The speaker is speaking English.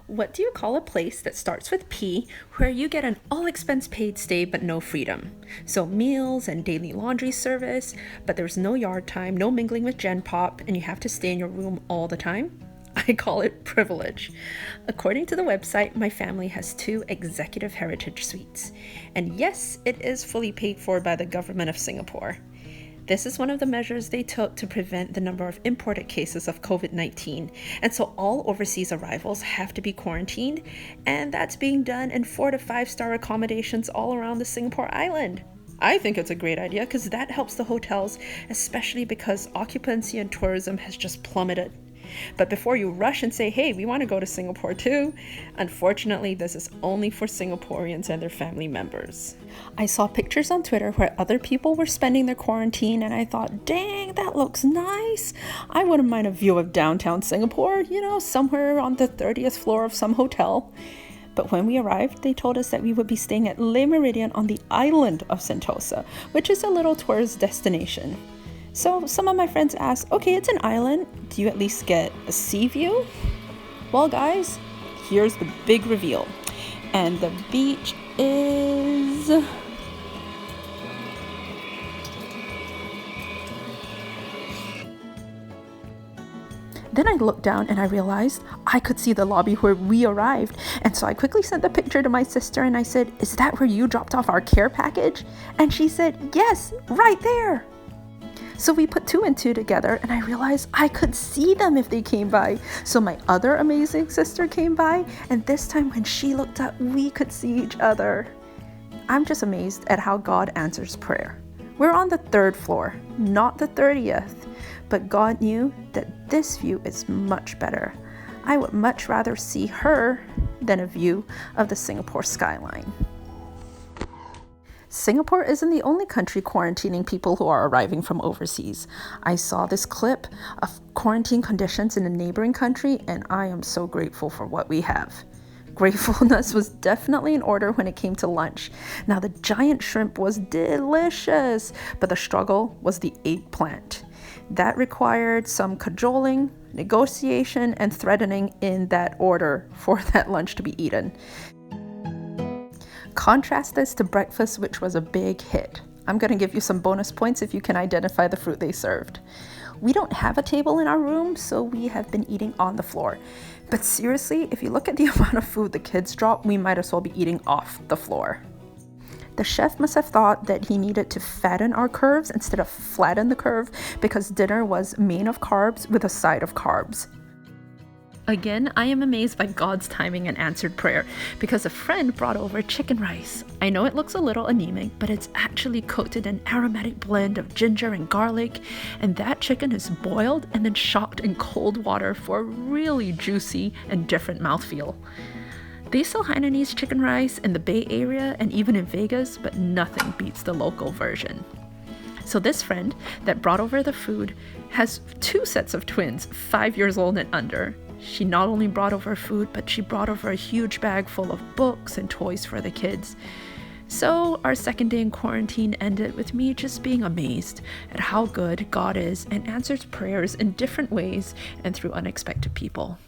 What do you call a place that starts with P where you get an all expense paid stay but no freedom? So meals and daily laundry service, but there's no yard time, no mingling with Gen Pop, and you have to stay in your room all the time? I call it privilege. According to the website, my family has 2 executive heritage suites. And yes, it is fully paid for by the government of Singapore. This is one of the measures they took to prevent the number of imported cases of COVID-19. And so all overseas arrivals have to be quarantined, and that's being done in 4 to 5-star accommodations all around the Singapore island. I think it's a great idea because that helps the hotels, especially because occupancy and tourism has just plummeted. But before you rush and say, hey, we want to go to Singapore too, unfortunately, this is only for Singaporeans and their family members. I saw pictures on Twitter where other people were spending their quarantine, and I thought, dang, that looks nice. I wouldn't mind a view of downtown Singapore, somewhere on the 30th floor of some hotel. But when we arrived, they told us that we would be staying at Le Méridien on the island of Sentosa, which is a little tourist destination. So some of my friends asked, okay, it's an island. Do you at least get a sea view? Well, guys, here's the big reveal. And the beach is... Then I looked down and I realized I could see the lobby where we arrived. And so I quickly sent the picture to my sister and I said, is that where you dropped off our care package? And she said, yes, right there. So we put 2 and 2 together and I realized I could see them if they came by. So my other amazing sister came by, and this time when she looked up, we could see each other. I'm just amazed at how God answers prayer. We're on the 3rd floor, not the 30th, but God knew that this view is much better. I would much rather see her than a view of the Singapore skyline. Singapore isn't the only country quarantining people who are arriving from overseas. I saw this clip of quarantine conditions in a neighboring country, and I am so grateful for what we have. Gratefulness was definitely in order when it came to lunch. Now, the giant shrimp was delicious, but the struggle was the eggplant. That required some cajoling, negotiation, and threatening in that order for that lunch to be eaten. Contrast this to breakfast, which was a big hit. I'm going to give you some bonus points if you can identify the fruit they served. We don't have a table in our room, so we have been eating on the floor. But seriously, if you look at the amount of food the kids drop, we might as well be eating off the floor. The chef must have thought that he needed to fatten our curves instead of flatten the curve, because dinner was main of carbs with a side of carbs. Again, I am amazed by God's timing and answered prayer, because a friend brought over chicken rice. I know it looks a little anemic, but it's actually cooked in an aromatic blend of ginger and garlic, and that chicken is boiled and then shocked in cold water for a really juicy and different mouthfeel. They sell Hainanese chicken rice in the Bay Area and even in Vegas, but nothing beats the local version. So this friend that brought over the food has 2 sets of twins, 5 years old and under. She not only brought over food, but she brought over a huge bag full of books and toys for the kids. So our second day in quarantine ended with me just being amazed at how good God is and answers prayers in different ways and through unexpected people.